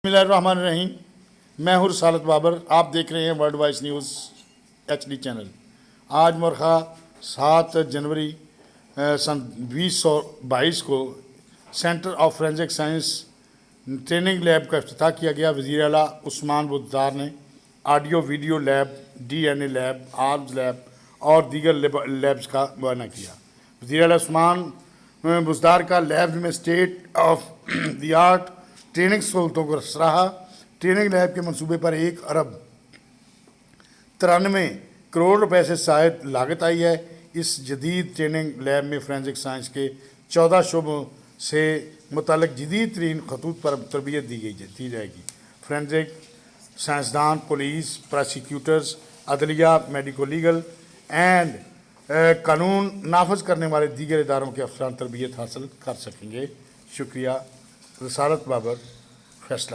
बिस्मिल्लाहिर्रहमानिर्रहीम। मैं हूँ रसालत बाबर। आप देख रहे हैं world wise news HD channel. आज मरखा 7 जनवरी सन 2022 को centre of forensic science training lab का इफ्तिताह किया गया। वज़ीर आला उस्मान बुज़दार ने audio video lab, DNA lab, arms lab और दीगर लैब्स का मुआयना किया। वज़ीर आला उस्मान बुज़दार का लैब में state of the art training सहूलतों को सराहा। ट्रेनिंग लैब के मंसूबे पर 1 अरब 93 करोड़ रुपए से शायद लागत आई है। इस जदीद ट्रेनिंग लैब में फोरेंसिक साइंस के 14 शोबों से मुतल्लिक़ जदीद तरीन खतूत पर तरबियत दी जाएगी। फोरेंसिक साइंसदान, पुलिस, प्रोसिक्यूटर्स, अदलिया, मेडिको लीगल एंड कानून नाफज करने वाले दीगर इदारों के अफसरान तरबियत हासिल कर सकेंगे। शुक्रिया। रसालत बाबर, फैसला।